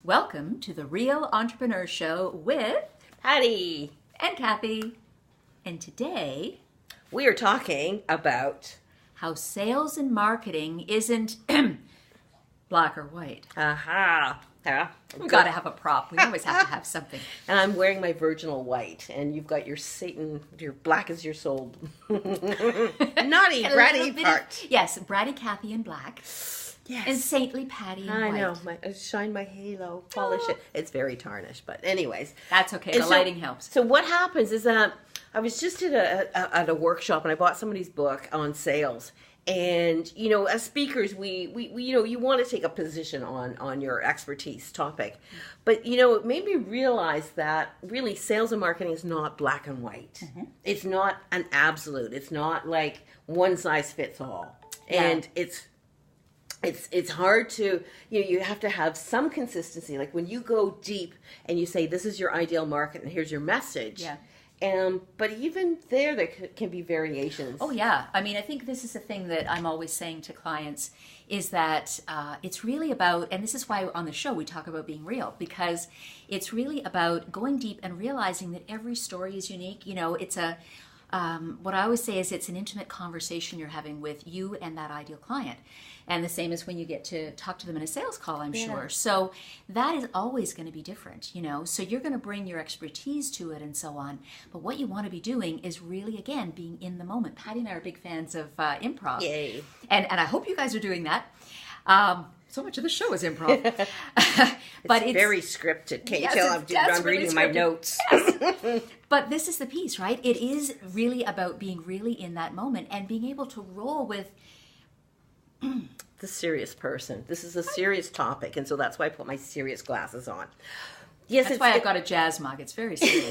Welcome to the Real Entrepreneur Show with Patti. and Kathy. And today, We are talking about how sales and marketing isn't black or white. Yeah. We've got to have a prop. We always have to have something. And I'm wearing my virginal white, and you've got your Satan, your black as your soul. Naughty, bratty part. Yes, bratty Kathy in black. Yes. And saintly Patty in I white. know. Shine my halo, polish it. It's very tarnished, but anyways. That's okay. And The lighting helps. So what happens is that I was just at a workshop, and I bought somebody's book on sales. And, you know, as speakers, we you know, you want to take a position on your expertise topic. But, you know, it made me realize that really sales and marketing is not black and white. Mm-hmm. It's not an absolute. It's not like one size fits all. Yeah. And it's hard to, you know, you have to have some consistency. Like when you go deep and you say, this is your ideal market and here's your message. Yeah. But even there can be variations. Oh, yeah. I mean, I think this is the thing that I'm always saying to clients is that it's really about, and this is why on the show we talk about being real, because it's really about going deep and realizing that every story is unique. You know, it's what I always say is it's an intimate conversation you're having with you and that ideal client. And the same as when you get to talk to them in a sales call, I'm sure. So that is always going to be different, you know. So you're going to bring your expertise to it and so on. But what you want to be doing is really, again, being in the moment. Patty and I are big fans of improv. Yay. And I hope you guys are doing that. So much of the show is improv. But it's very scripted. Can't you tell I'm really reading scripted. my notes? Yes. But this is the piece, right? It is really about being really in that moment and being able to roll with the serious person. This is a serious topic, and so that's why I put my serious glasses on. Yes, that's why I've got a jazz mug. It's very serious.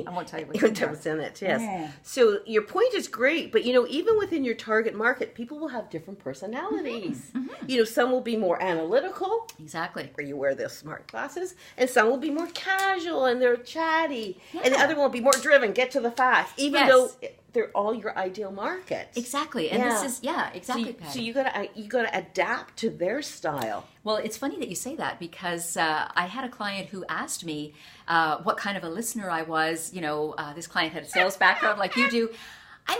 I won't tell you what's in it. Yes. So your point is great, but you know, even within your target market, people will have different personalities. Mm-hmm. You know, some will be more analytical. Exactly. Where you wear the smart glasses, and some will be more casual and they're chatty, and the other one will be more driven, get to the facts, even though they're all your ideal markets. Exactly. And this is exactly. So you gotta adapt to their style. Well, it's funny that you say that because I had a client who asked me what kind of a listener I was. You know, this client had a sales background like you do. I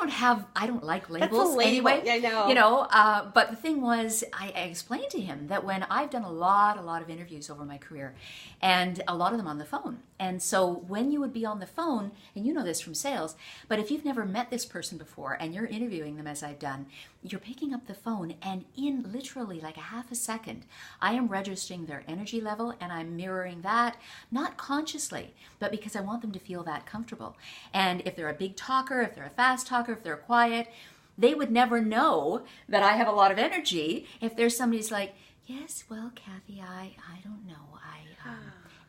don't like labels anyway. I know. You know, but the thing was, I explained to him that when I've done a lot of interviews over my career, and a lot of them on the phone. And so when you would be on the phone, and you know this from sales, but if you've never met this person before and you're interviewing them as I've done, you're picking up the phone and in literally like a half a second, I am registering their energy level and I'm mirroring that, not consciously, but because I want them to feel that comfortable. And if they're a big talker, if they're a fast talker, if they're quiet, they would never know that I have a lot of energy if there's somebody's like, yes, well, Kathy, I don't know.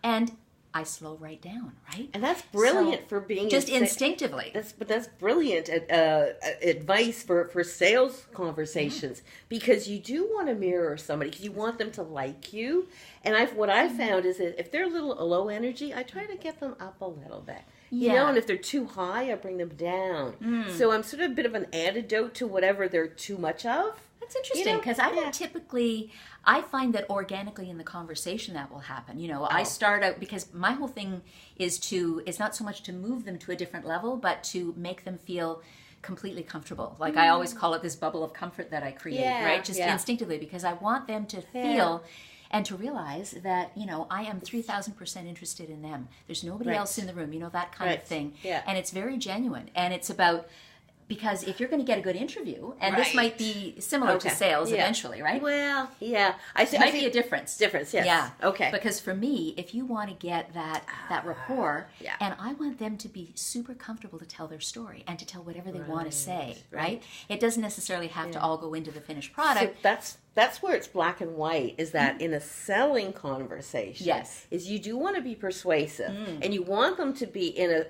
And I slow right down, right? And that's brilliant for being just instinctively. That's brilliant advice for sales conversations, because you do want to mirror somebody because you want them to like you. And what I've found is that if they're a little low energy, I try to get them up a little bit. You know, and if they're too high, I bring them down. So I'm sort of a bit of an antidote to whatever they're too much of. That's interesting because I don't typically, I find that organically in the conversation that will happen. You know, I start out, because my whole thing is not so much to move them to a different level, but to make them feel completely comfortable. Like I always call it this bubble of comfort that I create, right? Just instinctively, because I want them to feel and to realize that, you know, I am 3,000% interested in them. There's nobody else in the room, you know, that kind of thing. Yeah. And it's very genuine. And it's about, because if you're going to get a good interview, and this might be similar to sales eventually, right? Well, It might be a difference. Yes. Yeah. Okay. Because for me, if you want to get that rapport, and I want them to be super comfortable to tell their story and to tell whatever they want to say, right? It doesn't necessarily have to all go into the finished product. So that's where it's black and white, is that in a selling conversation, is you do want to be persuasive, and you want them to be in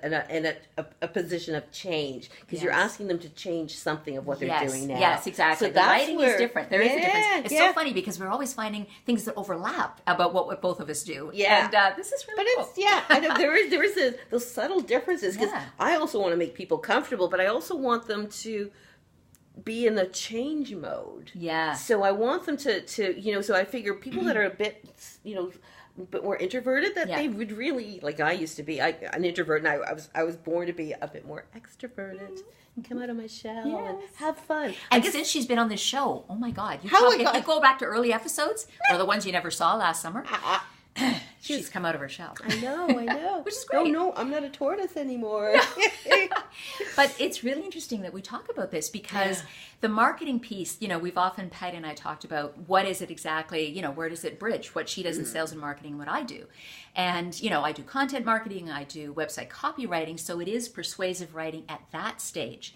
a position of change, because you're asking them to change something of what they're doing now. Yes, exactly. So the writing is different. There is a difference. It's so funny because we're always finding things that overlap about what both of us do. Yeah. And this is really cool. I know there is those subtle differences, because I also want to make people comfortable, but I also want them to be in the change mode. Yeah. So I want them to so I figure people that are a bit, bit more introverted, that Yeah. they would really, like I used to be, an introvert, and I was born to be a bit more extroverted and come out of my shell and have fun. And since she's been on this show, oh my God, if you go back to early episodes, or the ones you never saw last summer, she's come out of her shell. I know. Which is great. No, I'm not a tortoise anymore. But it's really interesting that we talk about this because the marketing piece, we've often, Patti and I talked about what is it exactly, where does it bridge, what she does in sales and marketing and what I do. And, I do content marketing, I do website copywriting, so it is persuasive writing at that stage.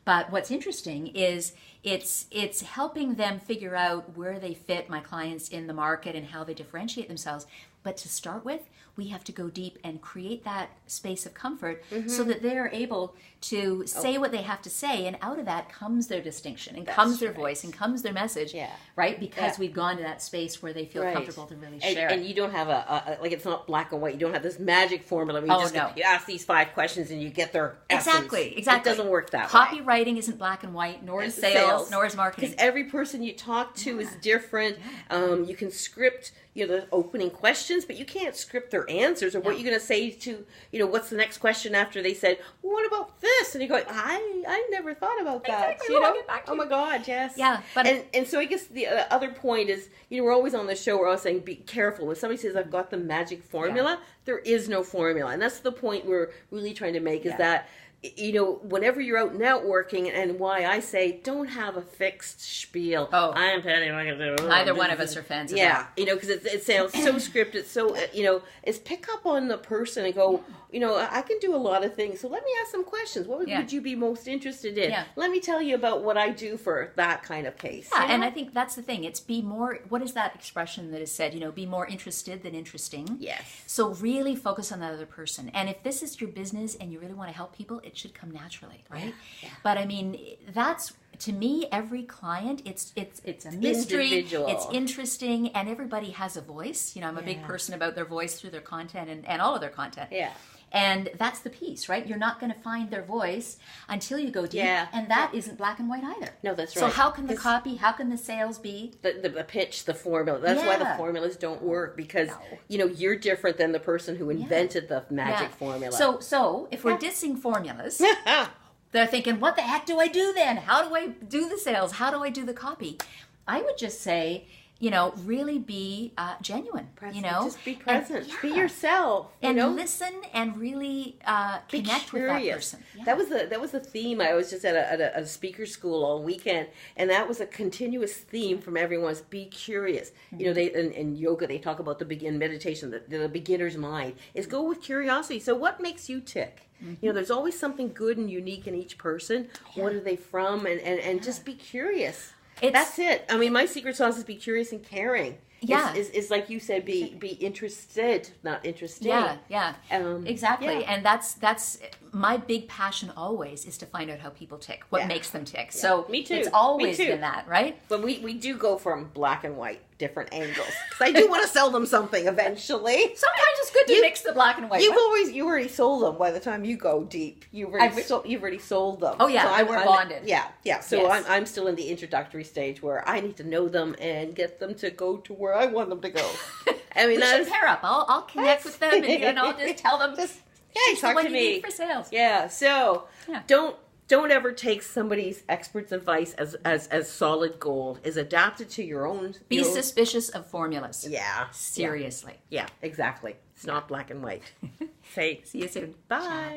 But what's interesting is it's helping them figure out where they fit, my clients, in the market and how they differentiate themselves. But to start with, we have to go deep and create that space of comfort so that they're able to say what they have to say, and out of that comes their distinction and comes their voice and comes their message, right? Because we've gone to that space where they feel comfortable to really share it. And you don't have like, it's not black and white. You don't have this magic formula. You ask these 5 questions and you get their essence. Exactly. It doesn't work that way. Copywriting isn't black and white, nor is sales, nor is marketing. Because every person you talk to is different. You can script the opening questions, but you can't script their answers or what you're going to say to, what's the next question after they said, well, what about this? And you go, I never thought about that. Exactly. I'll get back to oh my God, yes. Yeah. But and so I guess the other point is, we're always on the show, we're always saying, be careful. When somebody says, I've got the magic formula, there is no formula. And that's the point we're really trying to make, is that, whenever you're out networking, and why I say don't have a fixed spiel. Oh, I'm Patti. Neither one of us are fans of that. Because it sounds so scripted. So is pick up on the person and go. I can do a lot of things. So let me ask some questions. What would you be most interested in? Let me tell you about what I do for that kind of case. Yeah, and I think that's the thing. It's be more. What is that expression that is said? Be more interested than interesting. Yes. So really focus on that other person. And if this is your business and you really want to help people, it should come naturally, right? Yeah. But I mean, that's, to me, every client, it's a mystery, individual. It's interesting, and everybody has a voice. I'm a big person about their voice through their content and all of their content. Yeah. And that's the piece, right? You're not going to find their voice until you go deep, and that isn't black and white either. No, that's right. So how can the copy, how can the sales be? The pitch, the formula. That's why the formulas don't work, because, you're different than the person who invented the magic formula. So if we're dissing formulas, they're thinking, what the heck do I do then? How do I do the sales? How do I do the copy? I would just say, really be genuine. Present. Just be present. Be yourself. And listen and really connect with that person. Yeah. That was a theme. I was just at a speaker school all weekend, and that was a continuous theme from everyone: is be curious. Mm-hmm. They in yoga they talk about the meditation, the beginner's mind is go with curiosity. So what makes you tick? Mm-hmm. There's always something good and unique in each person. Yeah. What are they from? And just be curious. That's it. I mean, my secret sauce is be curious and caring. Yeah. Is like you said, be interested, not interesting. Yeah. Exactly. Yeah. And that's my big passion always, is to find out how people tick, what makes them tick. Yeah. So me too. It's always been that, right? But we do go from black and white, different angles. Because I do want to sell them something eventually. Sometimes it's good to mix the black and white. You already sold them by the time you go deep. You've already sold them. Oh yeah, so we're bonded. Yeah. So I'm still in the introductory stage where I need to know them and get them to go to where I want them to go. I mean, we should pair up. I'll connect with them and I'll just tell them. Talk to me for sales. Yeah. So don't ever take somebody's expert's advice as solid gold. Is adapted to your own. Be suspicious of formulas. Yeah. Seriously. Yeah. Exactly. It's not black and white. See you soon. Bye.